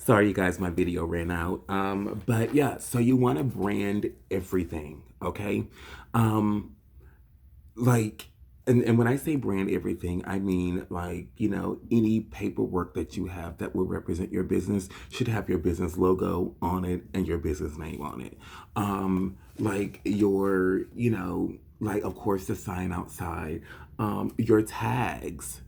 Sorry, you guys, my video ran out. But yeah, so you want to brand everything, okay? Um, like, and when I say brand everything, I mean like, any paperwork that you have that will represent your business should have your business logo on it and your business name on it. Like like of course the sign outside, your tags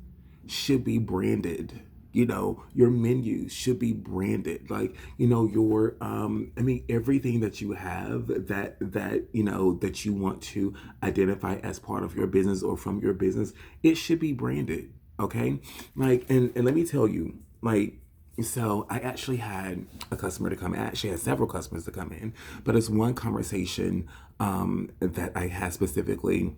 should be branded. Your menus should be branded. Like, your I mean everything that you have that you want to identify as part of your business or from your business, it should be branded. Okay? Like, and let me tell you, like, so I actually had a customer to come. I actually had several customers to come in, but it's one conversation that I had specifically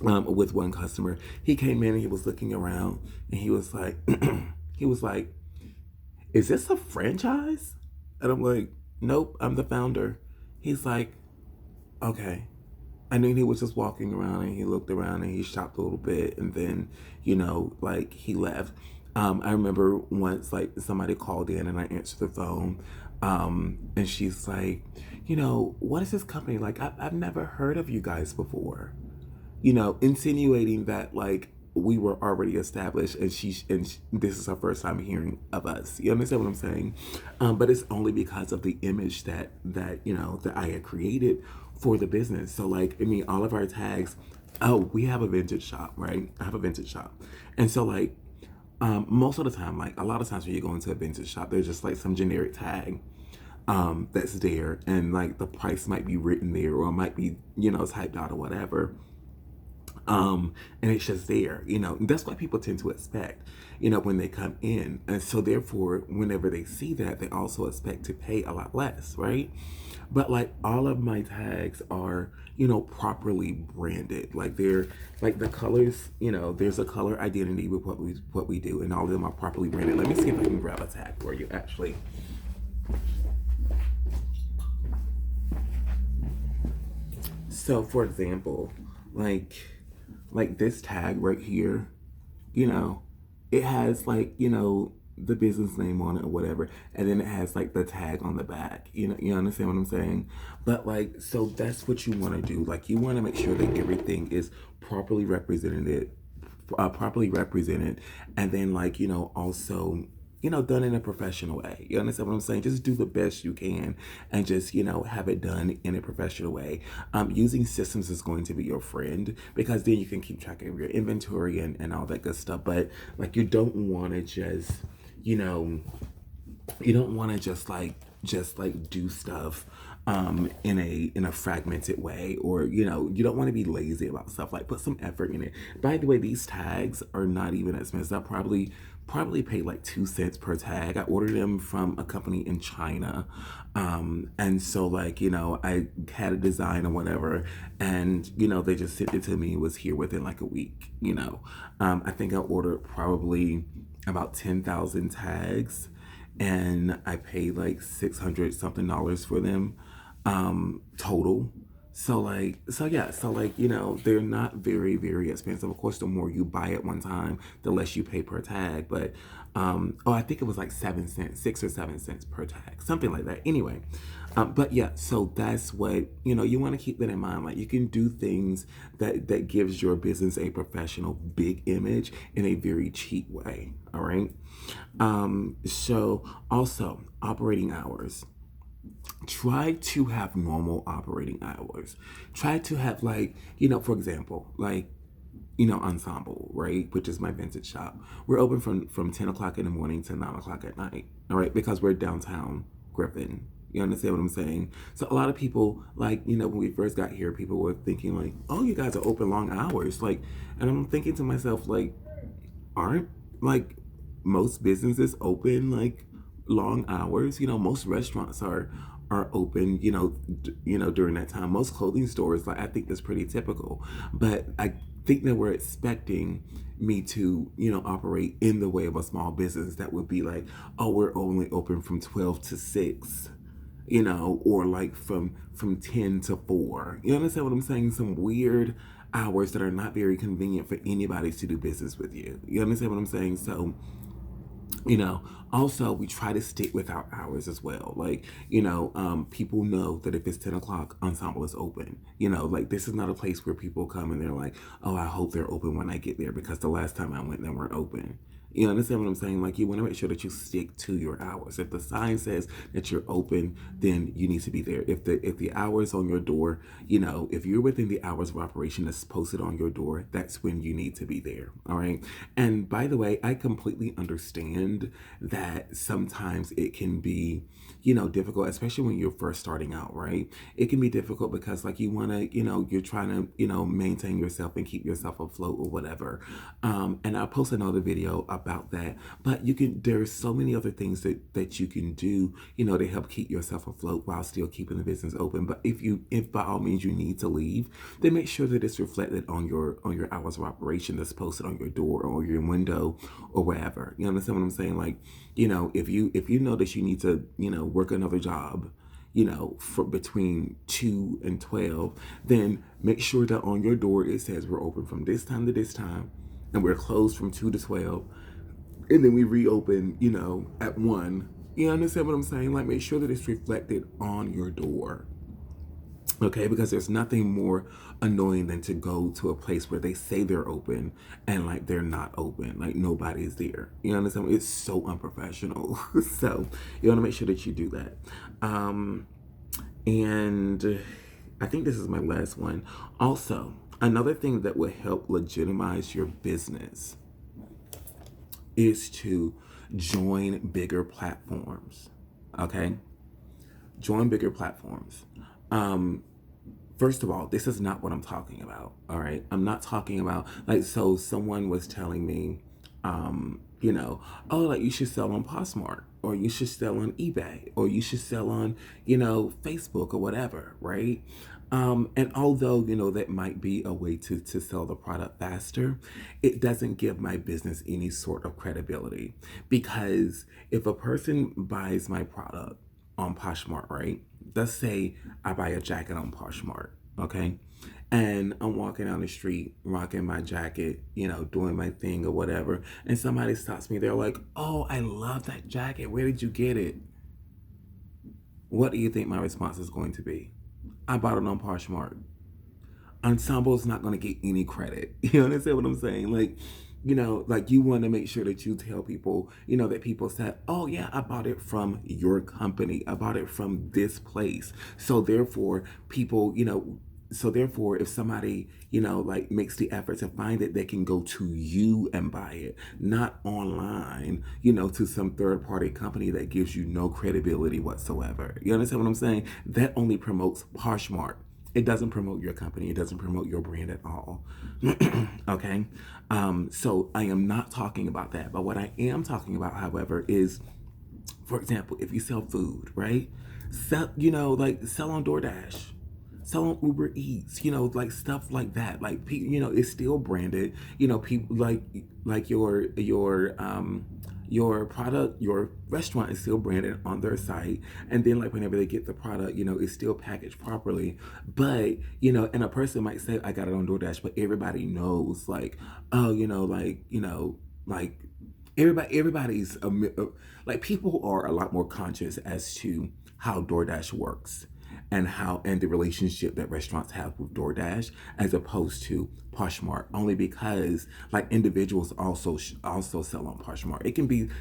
with one customer. He came in and he was looking around and he was like, he was like, "Is this a franchise?" And I'm like, "Nope, I'm the founder." He's like, "Okay." And then he was just walking around and he looked around and he shopped a little bit and then, like he left. I remember once like somebody called in and I answered the phone. And she's like, "What is this company like? I've never heard of you guys before." Insinuating that like we were already established and this is her first time hearing of us. You understand what I'm saying? But it's only because of the image that I had created for the business. So like, I mean, all of our tags. Oh, we have a vintage shop, right? I have a vintage shop, and so like, most of the time, like a lot of times when you go into a vintage shop, there's just like some generic tag that's there, and like the price might be written there or it might be typed out or whatever. And it's just there. That's what people tend to expect, when they come in. And so therefore, whenever they see that, they also expect to pay a lot less, right? But like all of my tags are, properly branded. Like they're like the colors, there's a color identity with what we do, and all of them are properly branded. Let me see if I can grab a tag for you actually. So for example, like this tag right here, you know, it has like, the business name on it or whatever, and then it has like the tag on the back. You understand what I'm saying? But like, so that's what you want to do. Like, you want to make sure that everything is properly represented, and then like, also done in a professional way. You understand what I'm saying? Just do the best you can and just, have it done in a professional way. Using systems is going to be your friend because then you can keep track of your inventory and all that good stuff. But like, you don't want to just, you know, you don't want to just like do stuff in a fragmented way, or you don't want to be lazy about stuff. Like, put some effort in it. By the way, these tags are not even expensive. I probably paid like 2 cents per tag. I ordered them from a company in China. And so like, I had a design or whatever, and they just sent it to me. It was here within like a week. I think I ordered probably about 10,000 tags, and I paid like 600 something dollars for them, total. So like, they're not very, very expensive. Of course, the more you buy at one time, the less you pay per tag. But oh, I think it was like 7 cents, 6 or 7 cents per tag, something like that. Anyway, but yeah, so that's what you want to keep that in mind. Like, you can do things that gives your business a professional, big image in a very cheap way. All right. So also operating hours, try to have normal operating hours. Try to have, like, for example, like, Ensemble, right, which is my vintage shop. We're open from 10 o'clock in the morning to 9 o'clock at night. All right, because we're downtown Griffin. You understand what I'm saying? So a lot of people, like, when we first got here, people were thinking like, "Oh, you guys are open long hours." Like, and I'm thinking to myself, like, aren't like most businesses open like long hours? Most restaurants are open, during that time. Most clothing stores, like, I think that's pretty typical. But I think that we're expecting me to, operate in the way of a small business that would be like, "Oh, we're only open from 12 to 6." Or like from 10 to 4. You understand what I'm saying? Some weird hours that are not very convenient for anybody to do business with you. You understand what I'm saying? So you know, also we try to stick with our hours as well. Like, people know that if it's 10 o'clock, Ensemble is open. Like, this is not a place where people come and they're like, oh, I hope they're open when I get there, because the last time I went, they weren't open. You understand what I'm saying? Like, you want to make sure that you stick to your hours. If the sign says that you're open, then you need to be there. If the hours on your door, if you're within the hours of operation that's posted on your door, that's when you need to be there. All right. And by the way, I completely understand that sometimes it can be, difficult, especially when you're first starting out, right? It can be difficult because, like, you want to, you're trying to, maintain yourself and keep yourself afloat or whatever. And I'll post another video about that. But there's so many other things that you can do, to help keep yourself afloat while still keeping the business open. But if by all means you need to leave, then make sure that it's reflected on your hours of operation that's posted on your door or your window or wherever. You understand what I'm saying? Like, if you know that you need to, work another job, for between 2 and 12, then make sure that on your door it says we're open from this time to this time and we're closed from 2 to 12, and then we reopen, at 1. You understand what I'm saying? Like, make sure that it's reflected on your door. Okay, because there's nothing more annoying than to go to a place where they say they're open and, like, they're not open, like nobody's there. You understand? It's so unprofessional. So you want to make sure that you do that. And I think this is my last one. Also, another thing that will help legitimize your business is to join bigger platforms. Okay? Join bigger platforms. First of all, this is not what I'm talking about. All right. I'm not talking about, like, so someone was telling me, oh, like, you should sell on Poshmark, or you should sell on eBay, or you should sell on, Facebook or whatever. Right. And although, that might be a way to sell the product faster, it doesn't give my business any sort of credibility, because if a person buys my product on Poshmark, right? Let's say I buy a jacket on Poshmark, okay? And I'm walking down the street, rocking my jacket, doing my thing or whatever, and somebody stops me. They're like, oh, I love that jacket. Where did you get it? What do you think my response is going to be? I bought it on Poshmark. Ensemble's not going to get any credit. You understand what I'm saying? Like, like, you want to make sure that you tell people, that people said, oh yeah, I bought it from your company. I bought it from this place. So therefore, people, if somebody, like, makes the effort to find it, they can go to you and buy it, not online, to some third party company that gives you no credibility whatsoever. You understand what I'm saying? That only promotes Poshmark. It doesn't promote your company. It doesn't promote your brand at all. Okay? So I am not talking about that. But what I am talking about, however, is, for example, if you sell food, right? Sell on DoorDash, sell on Uber Eats, like, stuff like that. Like, it's still branded. People like your product, your restaurant is still branded on their site. And then, like, whenever they get the product, it's still packaged properly. But, and a person might say, I got it on DoorDash, but everybody knows, like, oh, like, everybody's, like, people are a lot more conscious as to how DoorDash works and the relationship that restaurants have with DoorDash, as opposed to Poshmark, only because, like, individuals also sell on Poshmark.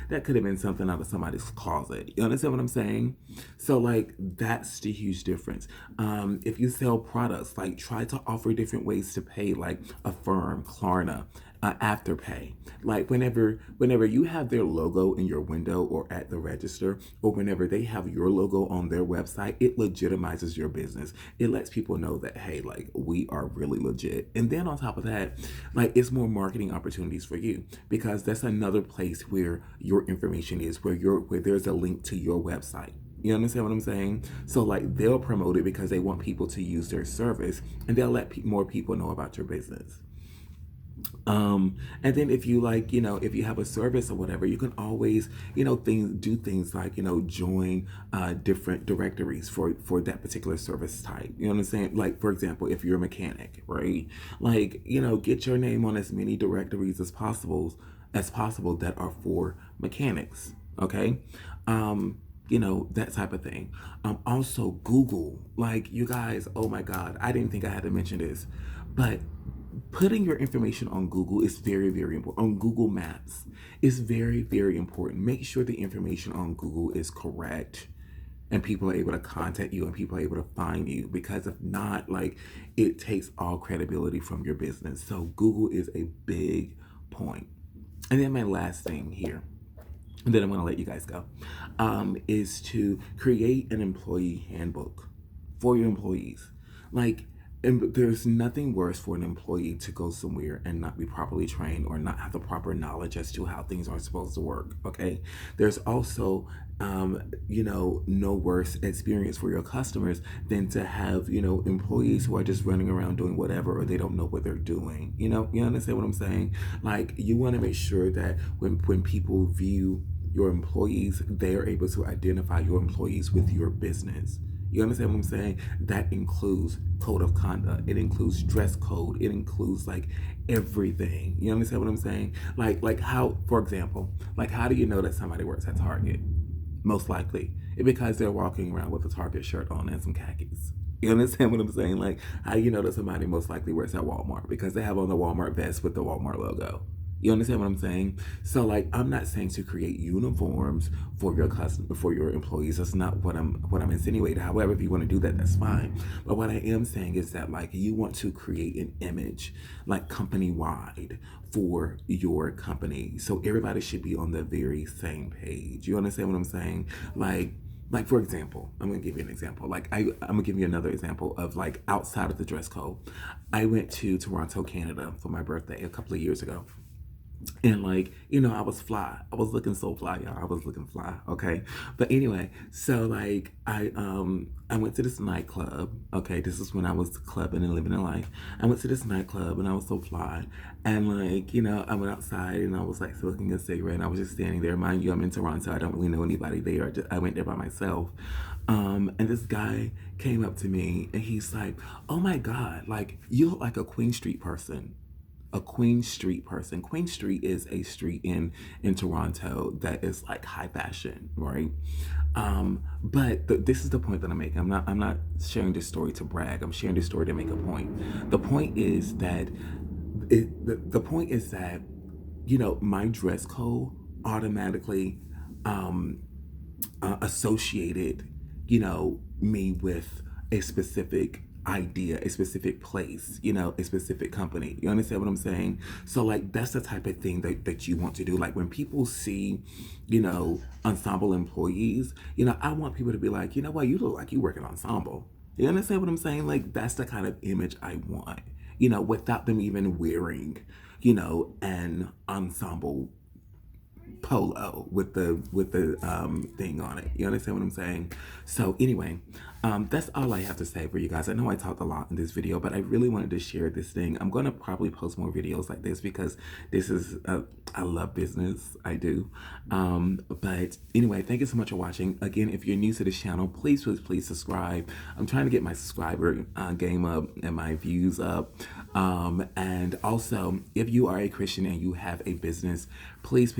That could have been something out of somebody's closet. You understand what I'm saying? So, like, that's the huge difference. If you sell products, like, try to offer different ways to pay, like Affirm, Klarna, Afterpay. Like, whenever you have their logo in your window or at the register, or whenever they have your logo on their website, it legitimizes your business. It lets people know that, hey, like, we are really legit. And then on top of that, like, it's more marketing opportunities for you, because that's another place where your information is, where there's a link to your website. You understand what I'm saying? So, like, they'll promote it because they want people to use their service, and they'll let more people know about your business. And then if you, like, if you have a service or whatever, you can always, do things like, join different directories for that particular service type. You know what I'm saying? Like, for example, if you're a mechanic, right? Like, get your name on as many directories as possible, as possible that are for mechanics. Okay. That type of thing. Also Google, like you guys, oh my God, I didn't think I had to mention this, but putting your information on Google is very, very important. On Google Maps is very, very important. Make sure the information on Google is correct and people are able to contact you and people are able to find you, because if not, like, it takes all credibility from your business. So Google is a big point. And then my last thing here, and then I'm going to let you guys go, is to create an employee handbook for your employees. Like, and there's nothing worse for an employee to go somewhere and not be properly trained or not have the proper knowledge as to how things are supposed to work. Okay. There's also, no worse experience for your customers than to have, employees who are just running around doing whatever, or they don't know what they're doing. You understand what I'm saying? Like, you want to make sure that when people view your employees, they are able to identify your employees with your business. You understand what I'm saying? That includes code of conduct. It includes dress code. It includes like everything. You understand what I'm saying? Like how, for example, like how do you know that somebody works at Target? Most likely, it's because they're walking around with a Target shirt on and some khakis. You understand what I'm saying? Like, how do you know that somebody most likely works at Walmart? Because they have on the Walmart vest with the Walmart logo. You understand what I'm saying? So, like, I'm not saying to create uniforms for your for your employees. That's not what I'm insinuating. However, if you want to do that, that's fine. But what I am saying is that, like, you want to create an image, like, company wide for your company, so everybody should be on the very same page. You understand what I'm saying? Like, for example, I'm gonna give you an example. Like, I'm gonna give you another example of, like, outside of the dress code. I went to Toronto, Canada for my birthday a couple of years ago. And, like, I was fly. I was looking so fly, y'all. I was looking fly. Okay. But anyway, so, like, I went to this nightclub. Okay. This is when I was clubbing and living a life. I went to this nightclub and I was so fly. And, like, I went outside and I was, like, smoking a cigarette and I was just standing there. Mind you, I'm in Toronto. I don't really know anybody there. I went there by myself. And this guy came up to me and he's like, "Oh my God, like, you look like a Queen Street person." A Queen Street person. Queen Street is a street in Toronto that is like high fashion, right? But this is the point that I'm making. I'm not sharing this story to brag. I'm sharing this story to make a point. The point is that the point is that my dress code automatically associated me with a specific idea, a specific place, a specific company. You understand what I'm saying? So, like, that's the type of thing that you want to do. Like, when people see, Ensemble employees, I want people to be like, you know what, you look like you work at Ensemble. You understand what I'm saying? Like, that's the kind of image I want, without them even wearing, an Ensemble polo with the thing on it. You understand what I'm saying? So anyway, that's all I have to say for you guys. I know I talked a lot in this video, but I really wanted to share this thing. I'm gonna probably post more videos like this because this is I love business. I do. But anyway, thank you so much for watching. Again, if you're new to this channel, please subscribe. I'm trying to get my subscriber game up and my views up. And also, if you are a Christian and you have a business, please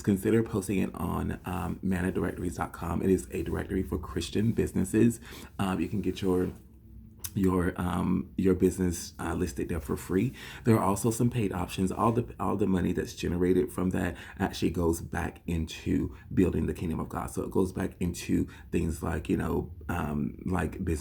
consider posting it on manadirectories.com. It is a directory for Christian businesses. You can get your business listed there for free. There are also some paid options. All the money that's generated from that actually goes back into building the kingdom of God. So it goes back into things like like business